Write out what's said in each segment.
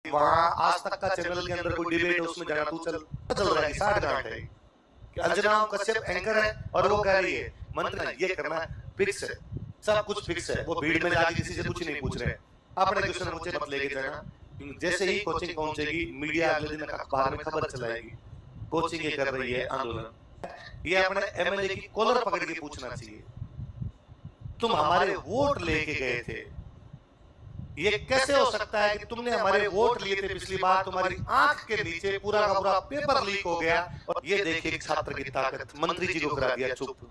वहां आज तक का चैनल के अंदर कोई डिबेट है उसमें जाना तू चल रहा है 60 घंटे कि अंजना कश्यप एंकर है और वो कह रही है मंत्री ये करना फिक्स है, सब कुछ फिक्स है। वो भीड़ में जाके किसी से कुछ नहीं पूछ रहे, अपने क्वेश्चन मुझे मत लेके जाना। जैसे ही कोचिंग पहुंचेगी मीडिया अगले दिन अखबार में खबर चलाएगी कोचिंग ये कर रही है आंदोलन। ये अपने एमएलए की कॉलर पकड़ के पूछना चाहिए, तुम हमारे वोट लेके गए थे, ये कैसे हो सकता है कि तुमने हमारे वोट लिए थे पिछली बार, तुम्हारी आंख के नीचे पूरा का पूरा पेपर लीक हो गया और ये देखिए छात्र की ताकत, मंत्री जी को करा दिया चुप।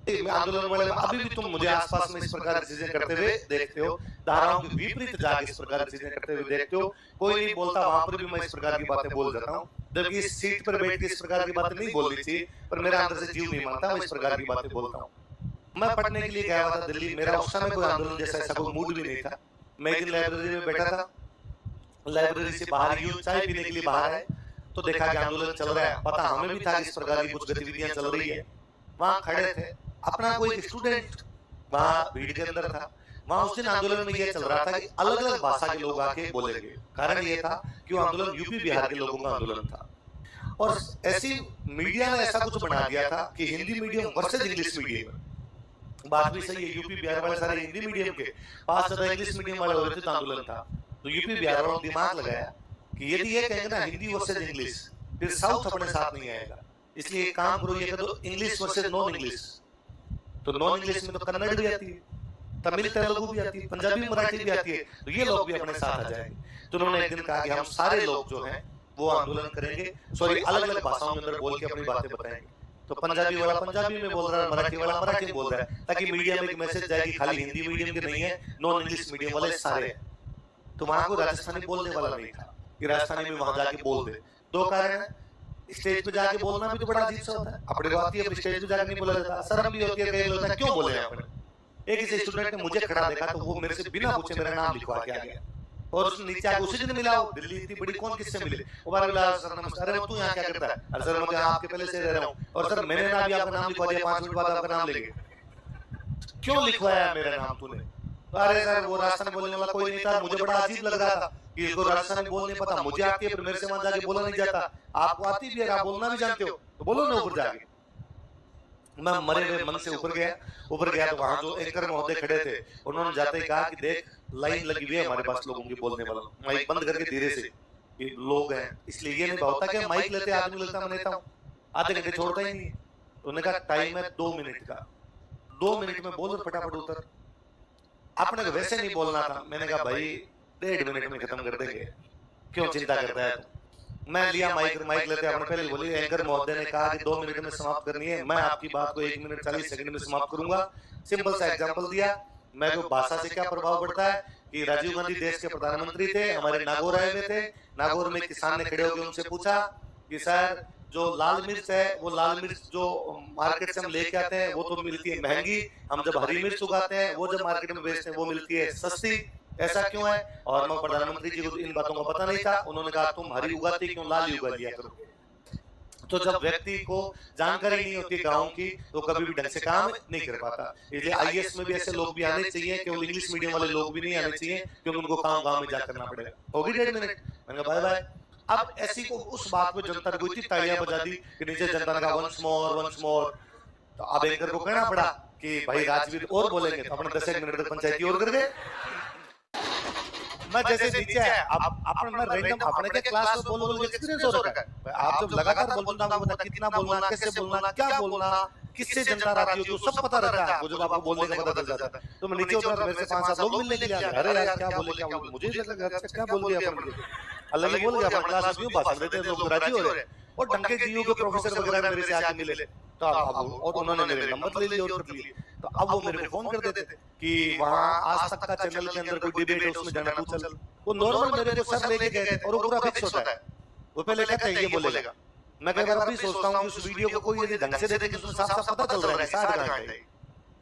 आंदोलन वाले अभी भी तुम मुझे आसपास में इस प्रकार की चीजें करते हुए देखते हो, धाराओं के विपरीत जाके इस प्रकार की चीजें करते हुए देखते हो। कोई नहीं बोलता, वहां पर भी मैं इस प्रकार की बातें बोल जाता हूँ, जबकि इस सीट पर बैठ के इस प्रकार की बातें नहीं बोलनी चाहिए, पर मेरा अंदर से जीव नहीं मानता, मैं इस प्रकार की बातें बोलता हूँ। मैं पढ़ने के लिए गया हुआ था दिल्ली, मेरा उस समय कोई आंदोलन जैसा ऐसा कोई मूड भी नहीं था। मैं एक दिन लाइब्रेरी में बैठा था, लाइब्रेरी से बाहर यूं चाय पीने के लिए बाहर है तो देखा कि आंदोलन चल रहा है। पता हमें भी था कि इस प्रकार की कुछ गतिविधियां चल रही है। वहां खड़े थे, अपना कोई स्टूडेंट वहां भीड़ के अंदर था। वहां उस दिन आंदोलन में यह चल रहा था कि अलग अलग भाषा के लोग आके बोलेंगे। कारण ये था कि वो आंदोलन यूपी बिहार के लोगों का आंदोलन था और ऐसी मीडिया ने ऐसा कुछ बना दिया था कि Hindi medium versus English medium. बात भी सही है, यूपी बिहार वाले सारे हिंदी मीडियम के पास ज्यादा इंग्लिश मीडियम वाले हो रहे थे तो आंदोलन था। तो यूपी बिहार वालों ने दिमाग लगाया कि यदि ये कहेंगे ना हिंदी वर्सेज इंग्लिश, फिर साउथ अपने साथ नहीं आएगा, इसलिए एक काम करो, ये कर दो इंग्लिश वर्सेज नॉन इंग्लिश। तो नॉन इंग्लिश में तो कन्नड़ भी आती है, तमिल तेलुगु भी आती है, पंजाबी मराठी भी आती है, तो ये लोग भी अपने साथ आ जाएंगे। तो उन्होंने एक दिन कहा कि हम सारे लोग जो हैं वो आंदोलन करेंगे, सॉरी अलग अलग भाषाओं के अंदर बोल के अपनी बातें बताएंगे। तो पंजाबी वाला पंजाबी में बोल रहा है, मराठी वाला मराठी में बोल रहा है, ताकि मीडिया में एक मैसेज जाए कि खाली हिंदी मीडियम के नहीं है, नॉन इंग्लिश मीडियम वाले सारे हैं। तो वहां को राजस्थानी बोलने वाला नहीं था कि राजस्थानी में वहां जाके बोल दे। दो कारण है, स्टेज पे जाके बोलना भी तो बड़ा अजीब सा होता है, अपने को आती है स्टेज पे जाके नहीं बोला जाता, शर्म भी होती है, कई लोग क्यों बोले अपने। एक इस स्टूडेंट ने मुझे खड़ा देखा तो वो मेरे से बिना पूछे मेरा नाम लिखवा के आ गया और उसने नीचे आके उसी दिन मिला। दिल्ली इतनी बड़ी कौन किससे मिले, वो बार मिला, सर नमस्कार, अरे तू यहाँ क्या करता है, अरे सर मैं आपके पहले से रह रहा हूँ और सर मैंने ना भी आपका नाम लिखवा दिया, 5 मिनट बाद आपका नाम लेंगे, क्यों लिखवाया मेरा नाम तूने। अरे सर वो राजस्थानी बोलने वाला कोई नहीं था, मुझे बड़ा अजीब लग रहा था कि इसको राजस्थानी बोलने पता, मुझे आती है पर मेरे से वहां जाके बोला नहीं जाता, आपको आती भी है, आप बोलना भी जानते हो तो बोलो ना ऊपर जाके। मैं मरे हुए मन से ऊपर गया तो वहां जो एंकर महोदय खड़े थे उन्होंने जाते ही कहा कि देख लाइन लगी हुई है हमारे पास लोगों की बोलने वाला, माइक बंद करके धीरे से, ये लोग हैं इसलिए ये नहीं होता कि माइक लेते आदमी लगता मैं नेता हूं, आधे घंटे छोड़ता ही नहीं। उन्होंने कहा टाइम है 2 मिनट का, 2 मिनट में बोल फटाफट उतर। आपने तो वैसे नहीं बोलना था। मैंने कहा भाई 1.5 मिनट में खत्म कर देंगे, क्यों चिंता करता है। मैं लिया माइक लेते अपने पहले बोली एंकर महोदय ने कहा कि 2 मिनट में समाप्त करनी है, मैं आपकी बात को 1 मिनट 40 सेकंड में समाप्त करूंगा। सिंपल सा एग्जांपल दिया। मैं को भाषा से क्या प्रभाव पड़ता है कि राजीव गांधी देश के प्रधानमंत्री थे, हमारे नागौर आए हुए थे, नागौर में किसान ने खड़े होकर उनसे पूछा कि सर जो लाल मिर्च है वो लाल मिर्च जो मार्केट से हम लेके आते हैं वो तो मिलती है महंगी, हम जब हरी मिर्च उगाते हैं वो जब मार्केट में बेचते हैं वो मिलती है सस्ती, ऐसा क्यों है। और मैं प्रधानमंत्री जी को इन बातों का पता नहीं था। उन्होंने कहा तुम हरी उगाती क्यों लाल उगा लिया करो। तो जब व्यक्ति को जानकारी नहीं होती गांव की तो कभी भी ढंग से काम नहीं कर पाता। इसलिए आईएएस में भी ऐसे लोग भी आने चाहिए, केवल इंग्लिश मीडियम वाले लोग भी नहीं आने चाहिए क्योंकि उनको काम गांव में जा करना पड़ेगा। होगी 1.5 मिनट, मैंने कहा बाय बाय। अब ऐसी को उस बात पे जनता ने कोई तालियां बजा दी कि नीचे जनता ने कहा वंस मोर। तो अब एंकर को कहना पड़ा कि भाई राजवीर और बोलेंगे तो अपने 10 मिनट तक पंचायती और कर गए। मैं जैसे नीचे है अब अपन मैं रैंडम अपने के क्लास में बोल एक्सपीरियंस हो रखा है। आप जब लगातार बोलते हो आपको कितना बोलना, कैसे बोलना, क्या बोलना, किससे जनता आती है सब पता रहता है आपको। जब आपको बोलने का पता चल जाता है तो मैं नीचे उतर मेरे से 5-7 लोग मिलने के लिए आ गए। अरे यार क्या बोले मुझे लगा अच्छा क्या बोल दिया अपन, अलग ही बोल गया अपन। क्लास में भाषण देते हैं लोग राजी हो रहे हैं और ढंग के जीओ के प्रोफेसर वगैरह मेरे से आके मिले तो अब और उन्होंने मेरे नंबर ले लिए और कर लिए। तो अब वो मेरे को फोन कर देते थे कि वहां आज तक का चैनल के अंदर कोई डिबेट है उसमें जाना तू चल। वो नॉर्मल मेरे को सर लेके गए थे और वो पूरा फिक्स होता है। वो पहले कहते हैं ये बोलेगा, मैं कई बार भी सोचता हूँ कि उस वीडियो को कोई यदि ढंग से देखे तो साफ साफ पता चल रहा है 60 घंटे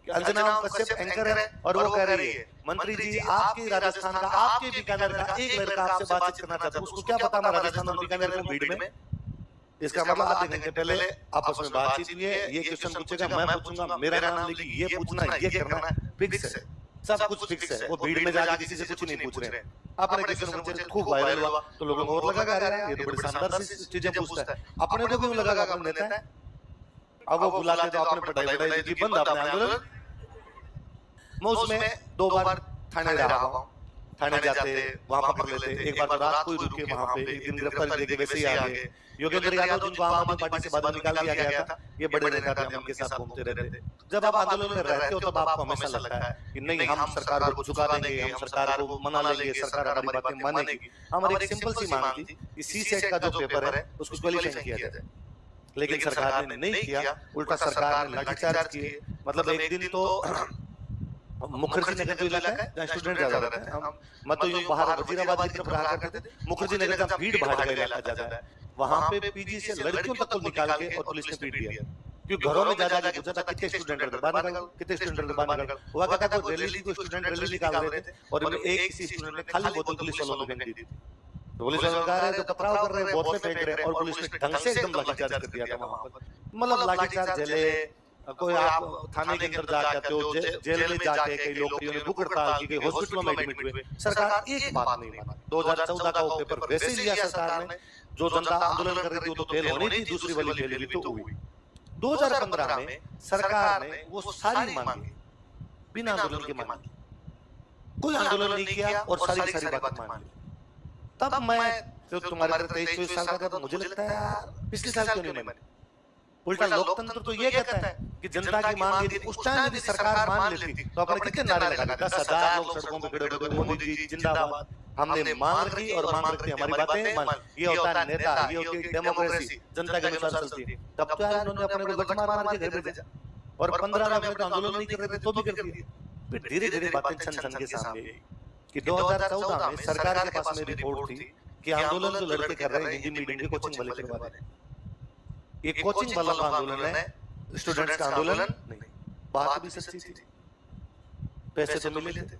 कि अंजना कश्यप एंकर है और वो कह रही है मंत्री जी आपके राजस्थान का आपके बीकानेर का एक लड़का आपसे बातचीत करना चाहता है, उसको क्या पता मैं राजस्थान और बीकानेर में भीड़ में। इसका मतलब आधे घंटे पहले आपस में बातचीत हुई है, ये क्वेश्चन पूछेगा मैं पूछूंगा, मेरा नाम लेके ये पूछना ये करना फिक्स है। सब कुछ फिक्स है। वो भीड़ में जाके किसी से कुछ नहीं पूछ रहे। अपने किसी ने मुझे खूब वायरल हुआ तो लोगों को और लगा अरे ये तो बड़ी शानदार सी चीजें पूछता है। अपने को क्यों लगा कि अपने नेता है। अब वो बुलाते तो अपने पढ़ाई की बंद अपने आंदोलन। मैं उसमें 2 बार थाने रहा हूँ। थाने जाते वहां पकड़ लेते, एक बार तो रात को ही रुके वहां पे, एक दिन गिरफ्तारी देके वैसे ही आ गए। योगेंद्र यादव जिनको आम आदमी पार्टी से बाद निकाल दिया गया था, ये बड़े नेता थे, हम उनके साथ घूमते रहते। जब आप आंदोलन में रहते हो तब आपको हमेशा लगता है कि नहीं हम सरकार को झुका देंगे, हम सरकार को मना लेंगे, सरकार हमारी बातें मानेगी। हमारी एक सिंपल सी मांग थी कि सी-सेट का जो पेपर है उसको क्वालिफाई किया जाए, लेकिन सरकार ने नहीं किया। उल्टा सरकार ने लाठीचार्ज किए। मतलब एक दिन तो मुखर्जी नगर जो इलाका है जहाँ स्टूडेंट ज्यादा रहते हैं, हम मैं तो यूं बाहर वजीराबाद की तरफ रहा करते थे। मुखर्जी नगर जहाँ भीड़ भाड़ का इलाका ज्यादा है, वहां पे पीजी से लड़कियों तक को निकाल के और पुलिस ने पीट दिया। क्योंकि घरों में ज्यादा पूछा था कितने स्टूडेंट बाहर निकल, कितने स्टूडेंट बाहर निकल। हुआ क्या था, कोई रैली, कोई स्टूडेंट रैली निकाल रहे थे और एक किसी स्टूडेंट ने खाली बोतल पुलिस वालों को फेंक दी थी। तो पुलिस वाले कह रहे तो पथराव कर रहे हैं, बोतलें फेंक रहे हैं और पुलिस ने ढंग से एकदम लाठीचार्ज कर दिया था वहां पर। मतलब लाठीचार्ज झेले। कोई आप थाने के अंदर जाके आते हो, जेल में जाके कई लोग भूख हड़ताल की, कई हॉस्पिटलों में एडमिट हुए। सरकार एक बात नहीं मानी। 2014 का वो पेपर वैसे ही लिया सरकार ने। जो जनता आंदोलन कर रही थी वो तो फेल होनी थी, दूसरी वाली फेल हुई तो हुई। 2015 में सरकार ने वो सारी मांगी बिना आंदोलन के मांगी, कोई आंदोलन नहीं किया और सारी सारी बात मान ली। तब मैं जो तुम्हारे 23-24 साल का था तो मुझे लगता है यार पिछले साल क्यों नहीं मानी। उल्टा लोकतंत्र तो ये कहता है कि जनता की मांग यदि उस टाइम यदि सरकार मान लेती तो अपने कितने नारे लगा देते। 10,000 लोग सड़कों पे खड़े होकर मोदी जी जिंदाबाद, हमने मांग रखी और मांग रखी, हमारी बातें मान। ये होता है नेता, ये होती है डेमोक्रेसी, जनता के अनुसार चलती है। तब तो यार उन्होंने अपने को गट मार मार के घर भेजा और 15 में अपने आंदोलन नहीं कर रहे थे तो भी कर दिए। फिर धीरे धीरे बातें छन छन के सामने आई कि 2014 में सरकार के पास में रिपोर्ट थी कि आंदोलन जो लड़के कर रहे हैं हिंदी मीडियम के कोचिंग वाले करवा रहे हैं। ये कोचिंग वाला आंदोलन है, स्टूडेंट्स का आंदोलन नहीं। बात भी सच्ची थी, पैसे तो मिले थे,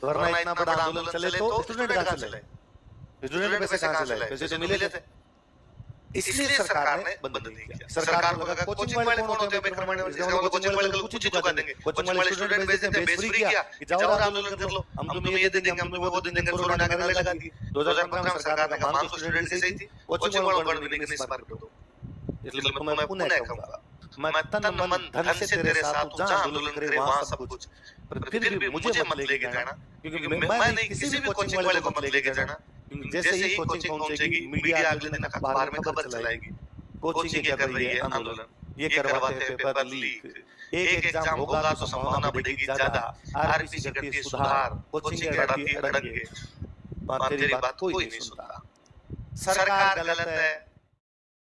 वरना इतना बड़ा आंदोलन चले तो स्टूडेंट कहां से लाए, स्टूडेंट पैसे कहां से लाए, पैसे तो मिले थे। इसलिए सरकार ने बंद नहीं किया। सरकार को लगा कोचिंग वाले कौन होते हैं बेक्रमण, इसलिए कोचिंग वाले को कुछ चुका देंगे। कोचिंग वाले स्टूडेंट भेजते हैं, बेस फ्री किया कि जाओ आंदोलन कर लो, हम तुम्हें ये देंगे, हम तुम्हें वो देंगे, कोरोना का लगा दी। 2015 में सरकार का मांग तो स्टूडेंट से ही थी, कोचिंग वालों को नहीं इस बार कर दो। इसलिए मैं पुनः कहूंगा, मैं तन मन धन से तेरे साथ जहां आंदोलन करे वहां सब कुछ, पर फिर भी मुझे मत लेके जाना, क्योंकि मैं नहीं किसी भी कोचिंग वाले को मत लेके जाना। जैसे ही कोचिंग पहुंचेगी मीडिया अगले दिन अखबार में खबर चलाएगी कोचिंग क्या कर रही है आंदोलन, ये करवाते हैं पेपर लीक, एक एग्जाम होगा तो संभावना बढ़ेगी ज्यादा, आरपीसी करती है सुधार, कोचिंग की अड़ंगे। तेरी बात कोई नहीं सुनता। सरकार गलत है,